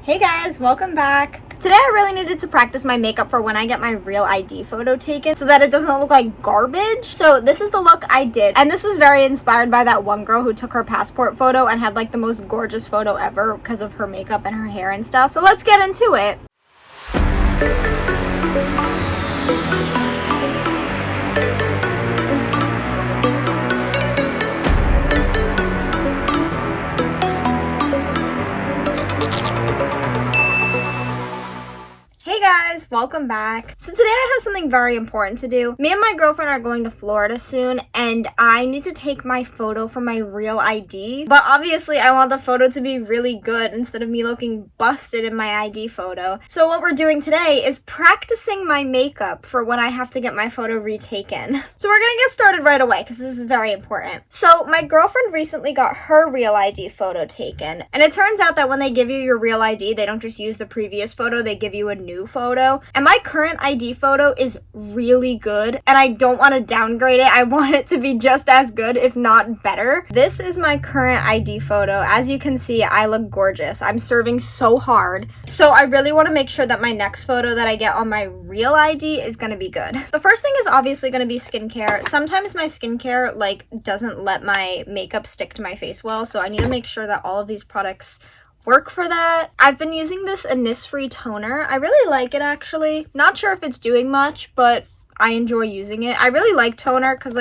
Hey guys, welcome back. Today I really needed to practice my makeup for when I get my real ID photo taken so that it doesn't look like garbage. So this is the look I did. And this was very inspired by that one girl who took her passport photo and had like the most gorgeous photo ever because of her makeup and her hair and stuff. So let's get into it. Hey guys, welcome back. So today I have something very important to do. Me and my girlfriend are going to Florida soon and I need to take my photo for my real ID. But obviously I want the photo to be really good instead of me looking busted in my ID photo. So what we're doing today is practicing my makeup for when I have to get my photo retaken. So we're gonna get started right away because this is very important. So my girlfriend recently got her real ID photo taken. And it turns out that when they give you your real ID, they don't just use the previous photo, they give you a new photo. And my current ID photo is really good and I don't want to downgrade it. I want it to be just as good, if not better. This is my current ID photo. As you can see, I look gorgeous. I'm serving so hard. So I really want to make sure that my next photo that I get on my real ID is going to be good. The first thing is obviously going to be skincare. Sometimes my skincare doesn't let my makeup stick to my face well, so I need to make sure that all of these products work for that. I've been using this Innisfree toner. I really like it actually. Not sure if it's doing much, but I enjoy using it. I really like toner because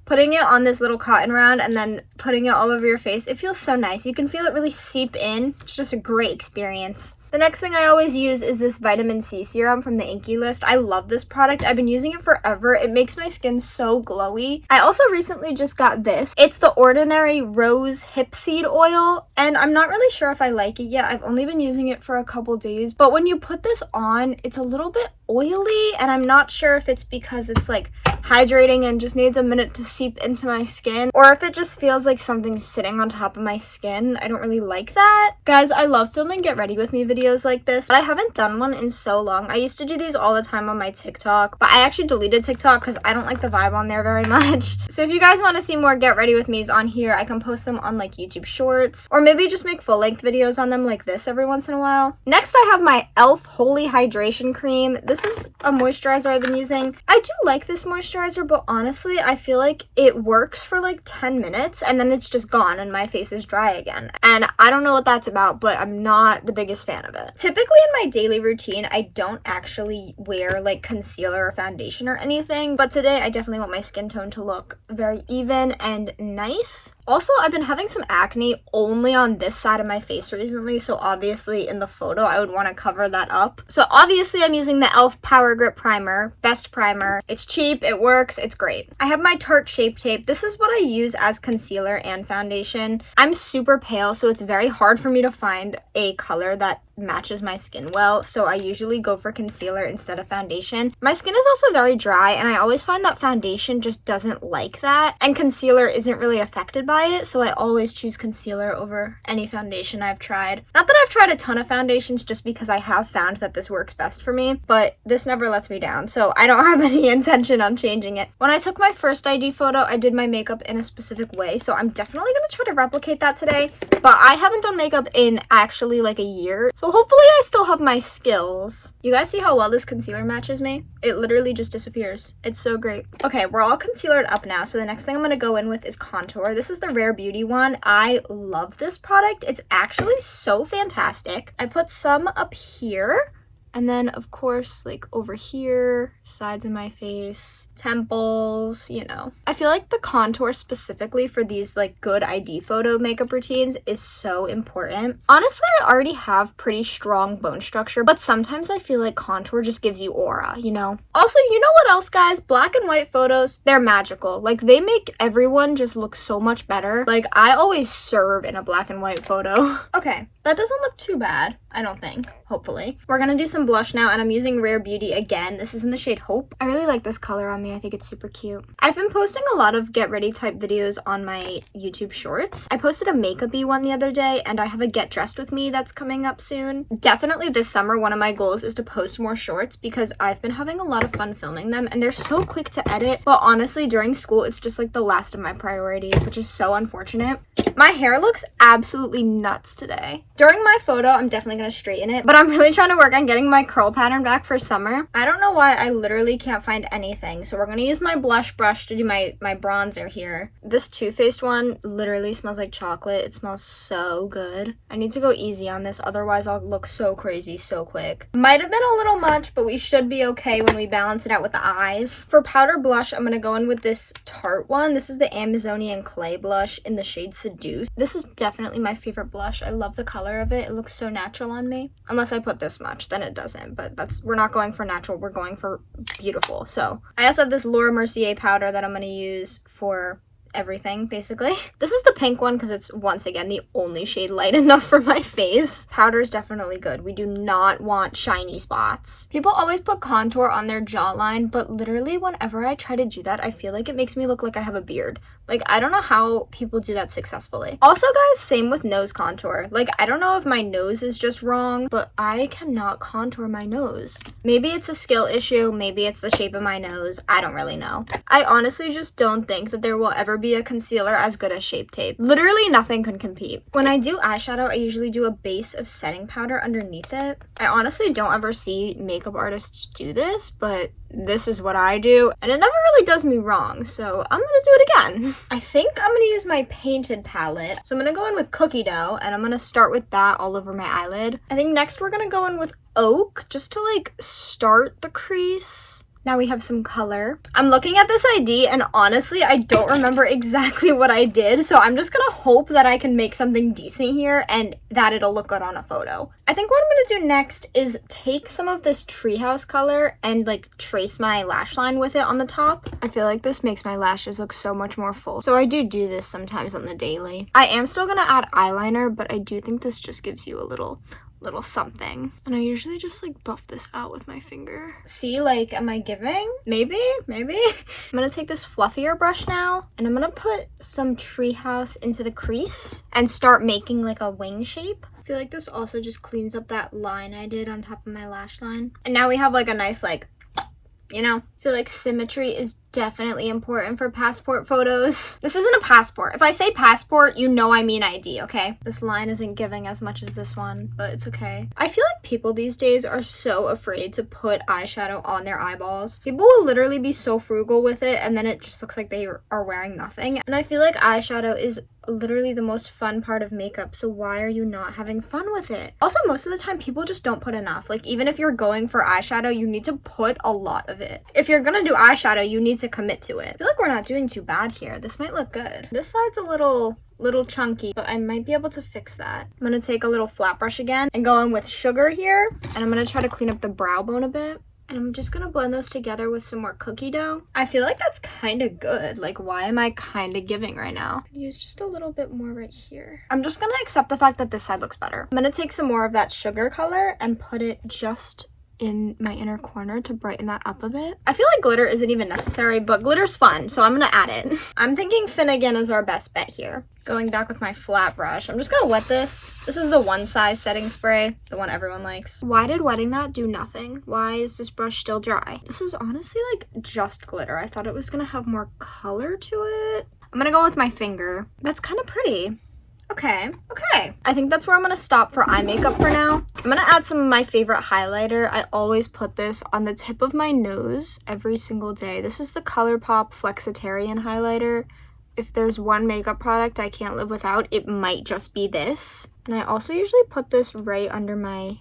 putting it on this little cotton round and then putting it all over your face, it feels so nice. You can feel it really seep in. It's just a great experience. The next thing I always use is this vitamin C serum from the Inkey List. I love this product. I've been using it forever. It makes my skin so glowy. I also recently just got this. It's the Ordinary Rose Hip Seed Oil, and I'm not really sure if I like it yet. I've only been using it for a couple days, but when you put this on, it's a little bit oily, and I'm not sure if it's because it's hydrating and just needs a minute to seep into my skin, or if it just feels like something's sitting on top of my skin. I don't really like that. Guys, I love filming Get Ready With Me videos like this, but I haven't done one in so long. I used to do these all the time on my TikTok, but I actually deleted TikTok because I don't like the vibe on there very much. So if you guys want to see more Get Ready With Me's on here, I can post them on YouTube Shorts, or maybe just make full-length videos on them like this every once in a while. Next, I have my e.l.f. Holy Hydration Cream. This is a moisturizer I've been using. I do like this moisturizer, but honestly, I feel like it works for 10 minutes and then it's just gone and my face is dry again. And I don't know what that's about, but I'm not the biggest fan of it. Typically in my daily routine, I don't actually wear concealer or foundation or anything, but today I definitely want my skin tone to look very even and nice. Also, I've been having some acne only on this side of my face recently, so obviously in the photo I would want to cover that up. So obviously I'm using the e.l.f. Power Grip Primer, best primer. It's cheap, it works, it's great. I have my Tarte Shape Tape. This is what I use as concealer and foundation. I'm super pale, so it's very hard for me to find a color that matches my skin well, so I usually go for concealer instead of foundation. My skin is also very dry, and I always find that foundation just doesn't like that, and concealer isn't really affected by it, so I always choose concealer over any foundation I've tried. Not that I've tried a ton of foundations, just because I have found that this works best for me, but this never lets me down, so I don't have any intention on changing it. When I took my first ID photo, I did my makeup in a specific way, so I'm definitely going to try to replicate that today, but I haven't done makeup in actually a year, so hopefully I still have my skills. You guys see how well this concealer matches me? It literally just disappears. It's so great. Okay, we're all concealered up now, so the next thing I'm going to go in with is contour. This is the Rare Beauty one. I love this product. It's actually so fantastic. I put some up here, and then of course over here, sides of my face, temples, I feel like the contour specifically for these good ID photo makeup routines is so important. Honestly, I already have pretty strong bone structure, but sometimes I feel like contour just gives you aura, Also, you know what else, guys? Black and white photos, they're magical. They make everyone just look so much better. I always serve in a black and white photo. Okay, that doesn't look too bad, I don't think, hopefully. We're gonna do some some blush now, and I'm using Rare Beauty again. This is in the shade Hope. I really like this color on me. I think it's super cute. I've been posting a lot of get ready type videos on my YouTube shorts. I posted a makeup-y one the other day, and I have a get dressed with me that's coming up soon. Definitely this summer, one of my goals is to post more shorts because I've been having a lot of fun filming them, and they're so quick to edit. But honestly, during school, it's just like the last of my priorities, which is so unfortunate. My hair looks absolutely nuts today. During my photo, I'm definitely going to straighten it, but I'm really trying to work on getting my curl pattern back for summer. I don't know why I literally can't find anything, so we're going to use my blush brush to do my bronzer here. This Too Faced one literally smells like chocolate. It smells so good. I need to go easy on this, otherwise I'll look so crazy so quick. Might have been a little much, but we should be okay when we balance it out with the eyes. For powder blush, I'm going to go in with this Tarte one. This is the Amazonian Clay blush in the shade Seduce. This is definitely my favorite blush. I love the color of it. It looks so natural on me. Unless I put this much, then it doesn't. But we're not going for natural. We're going for beautiful. So I also have this Laura Mercier powder that I'm going to use for everything, basically. This is the pink one because it's, once again, the only shade light enough for my face. Powder is definitely good. We do not want shiny spots. People always put contour on their jawline, but literally whenever I try to do that, I feel like it makes me look like I have a beard. Like, I don't know how people do that successfully. Also, guys, same with nose contour. Like, I don't know if my nose is just wrong, but I cannot contour my nose. Maybe it's a skill issue. Maybe it's the shape of my nose. I don't really know. I honestly just don't think that there will ever be a concealer as good as Shape Tape. Literally nothing can compete. When I do eyeshadow, I usually do a base of setting powder underneath it. I honestly don't ever see makeup artists do this, but this is what I do, and it never really does me wrong, so I'm gonna do it again. I think I'm gonna use my painted palette. So I'm gonna go in with Cookie Dough, and I'm gonna start with that all over my eyelid. I think next we're gonna go in with Oak, just to like start the crease. Now we have some color. I'm looking at this ID, and honestly, I don't remember exactly what I did, so I'm just gonna hope that I can make something decent here and that it'll look good on a photo. I think what I'm gonna do next is take some of this Treehouse color and like trace my lash line with it on the top. I feel like this makes my lashes look so much more full, so I do this sometimes on the daily. I am still gonna add eyeliner, but I do think this just gives you a little something. And I usually just like buff this out with my finger. See, like, am I giving? Maybe. I'm gonna take this fluffier brush now, and I'm gonna put some Treehouse into the crease and start making like a wing shape. I feel like this also just cleans up that line I did on top of my lash line. And now we have like a nice, like, you know, I feel like symmetry is definitely important for passport photos. This isn't a passport. If I say passport, you know I mean ID, okay? This line isn't giving as much as this one, but it's okay. I feel like people these days are so afraid to put eyeshadow on their eyeballs. People will literally be so frugal with it, and then it just looks like they are wearing nothing. And I feel like eyeshadow is literally the most fun part of makeup, so why are you not having fun with it? Also, most of the time, people just don't put enough. Like, even if you're going for eyeshadow, you need to put a lot of it. If you're gonna do eyeshadow, you need to commit to it. I feel like we're not doing too bad here. This might look good. This side's a little chunky, but I might be able to fix that. I'm gonna take a little flat brush again and go in with Sugar here, and I'm gonna try to clean up the brow bone a bit. And I'm just gonna blend those together with some more Cookie Dough. I feel like that's kind of good. Like, why am I kind of giving right now? Use just a little bit more right here. I'm just gonna accept the fact that this side looks better. I'm gonna take some more of that sugar color and put it just in my inner corner to brighten that up a bit. I feel like glitter isn't even necessary, but glitter's fun, so I'm gonna add it. I'm thinking Finnegan is our best bet here. Going back with my flat brush, I'm just gonna wet this. This is the One Size setting spray, the one everyone likes. Why did wetting that do nothing? Why is this brush still dry? This is honestly like just glitter. I thought it was gonna have more color to it. I'm gonna go with my finger. That's kind of pretty. Okay. I think that's where I'm gonna stop for eye makeup for now. I'm gonna add some of my favorite highlighter. I always put this on the tip of my nose every single day. This is the ColourPop Flexitarian highlighter. If there's one makeup product I can't live without, it might just be this. And I also usually put this right under my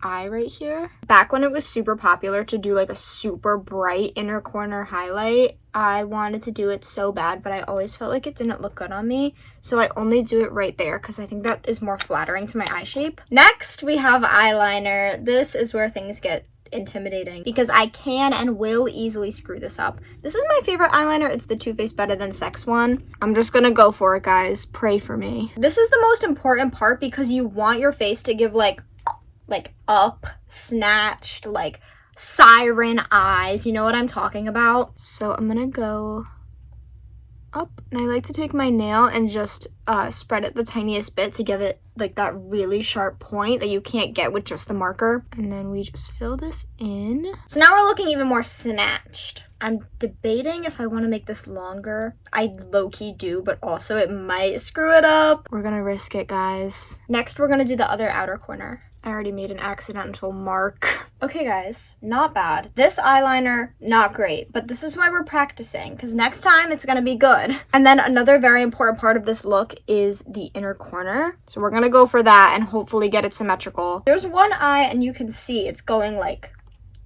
eye right here. Back when it was super popular to do like a super bright inner corner highlight, I wanted to do it so bad, but I always felt like it didn't look good on me. So I only do it right there because I think that is more flattering to my eye shape. Next, we have eyeliner. This is where things get intimidating because I can and will easily screw this up. This is my favorite eyeliner. It's the Too Faced Better Than Sex one. I'm just gonna go for it, guys. Pray for me. This is the most important part because you want your face to give like like up, snatched, like siren eyes. You know what I'm talking about? So I'm gonna go up, and I like to take my nail and just spread it the tiniest bit to give it like that really sharp point that you can't get with just the marker. And then we just fill this in. So now we're looking even more snatched. I'm debating if I want to make this longer. I low-key do, but also it might screw it up. We're gonna risk it, guys. Next, we're gonna do the other outer corner. I already made an accidental mark. Okay, guys, not bad. This eyeliner, not great, but this is why we're practicing, because next time it's gonna be good. And then another very important part of this look is the inner corner. So we're gonna go for that and hopefully get it symmetrical. There's one eye, and you can see it's going like,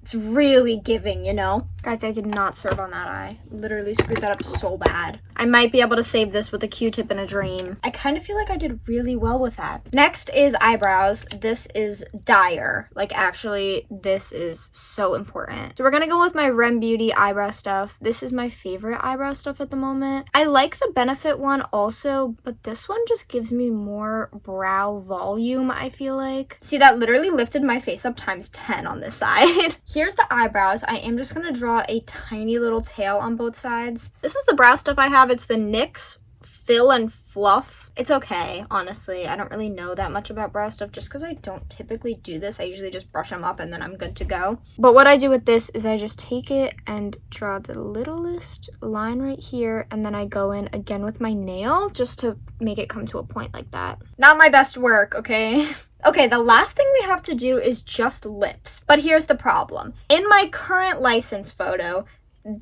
it's really giving, you know? Guys, I did not serve on that eye. Literally screwed that up so bad. I might be able to save this with a Q-tip and a dream. I kind of feel like I did really well with that. Next is eyebrows. This is dire. Like, actually, this is so important. So we're gonna go with my Rem Beauty eyebrow stuff. This is my favorite eyebrow stuff at the moment. I like the Benefit one also, but this one just gives me more brow volume, I feel like. See, that literally lifted my face up times 10 on this side. Here's the eyebrows. I am just gonna draw a tiny little tail on both sides. This is the brow stuff I have. It's the NYX Fill and Fluff. It's okay, honestly. I don't really know that much about brow stuff just because I don't typically do this. I usually just brush them up and then I'm good to go. But what I do with this is I just take it and draw the littlest line right here, and then I go in again with my nail just to make it come to a point like that. Not my best work, okay? Okay, the last thing we have to do is just lips. But here's the problem. In my current license photo,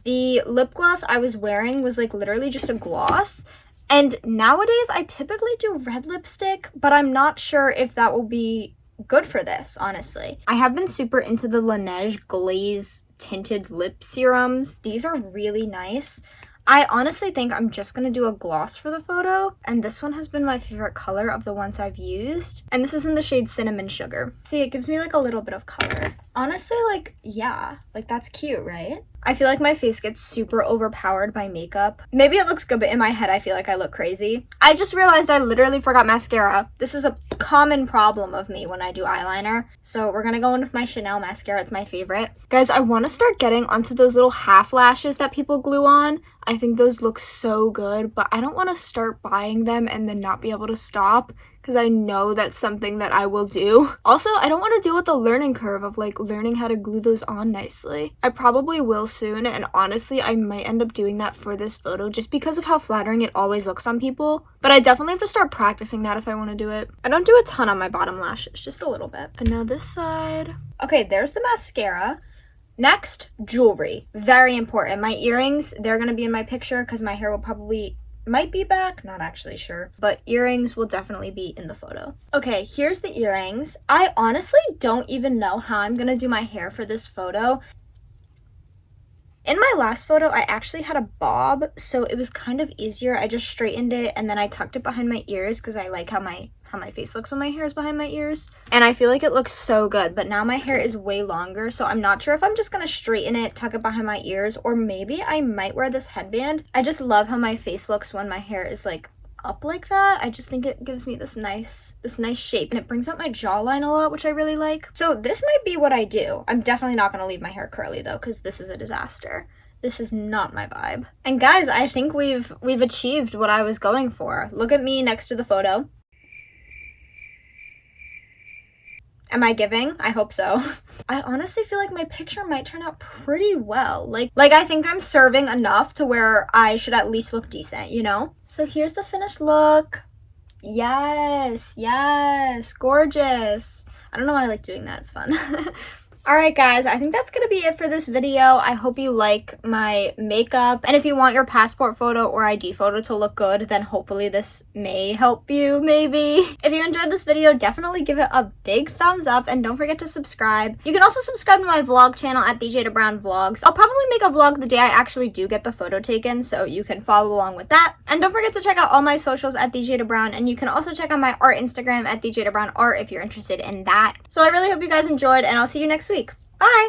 the lip gloss I was wearing was like literally just a gloss. And nowadays I typically do red lipstick, but I'm not sure if that will be good for this, honestly. I have been super into the Laneige Glaze tinted lip serums. These are really nice. I honestly think I'm just going to do a gloss for the photo, and this one has been my favorite color of the ones I've used. And this is in the shade Cinnamon Sugar. See, it gives me like a little bit of color. Honestly, like, yeah, like that's cute, right? I feel like my face gets super overpowered by makeup. Maybe it looks good, but in my head I feel like I look crazy. I just realized I literally forgot mascara. This is a common problem of me when I do eyeliner. So we're gonna go in with my Chanel mascara. It's my favorite. Guys, I want to start getting onto those little half lashes that people glue on. I think those look so good, but I don't want to start buying them and then not be able to stop, because I know that's something that I will do. Also, I don't want to deal with the learning curve of like learning how to glue those on nicely. I probably will soon, and honestly, I might end up doing that for this photo just because of how flattering it always looks on people. But I definitely have to start practicing that if I want to do it. I don't do a ton on my bottom lashes, just a little bit. And now this side. Okay, there's the mascara. Next, jewelry. Very important. My earrings, they're going to be in my picture because my hair will probably might be back, not actually sure, but earrings will definitely be in the photo. Okay, here's the earrings. I honestly don't even know how I'm gonna do my hair for this photo. In my last photo, I actually had a bob, so it was kind of easier. I just straightened it and then I tucked it behind my ears because I like how my face looks when my hair is behind my ears. And I feel like it looks so good, but now my hair is way longer, so I'm not sure if I'm just gonna straighten it, tuck it behind my ears, or maybe I might wear this headband. I just love how my face looks when my hair is like up like that. I just think it gives me this nice shape, and it brings out my jawline a lot, which I really like. So this might be what I do. I'm definitely not gonna leave my hair curly though, because this is a disaster. This is not my vibe. And guys, I think we've achieved what I was going for. Look at me next to the photo. Am I giving? I hope so. I honestly feel like my picture might turn out pretty well. Like I think I'm serving enough to where I should at least look decent, you know? So here's the finished look. Yes, gorgeous. I don't know why I like doing that, it's fun. Alright guys, I think that's gonna be it for this video. I hope you like my makeup, and if you want your passport photo or ID photo to look good, then hopefully this may help you, maybe. If you enjoyed this video, definitely give it a big thumbs up, and don't forget to subscribe. You can also subscribe to my vlog channel at DJ Brown Vlogs. I'll probably make a vlog the day I actually do get the photo taken, so you can follow along with that. And don't forget to check out all my socials at DJ Brown, and you can also check out my art Instagram at DJ Brown Art if you're interested in that. So I really hope you guys enjoyed, and I'll see you next week. Bye!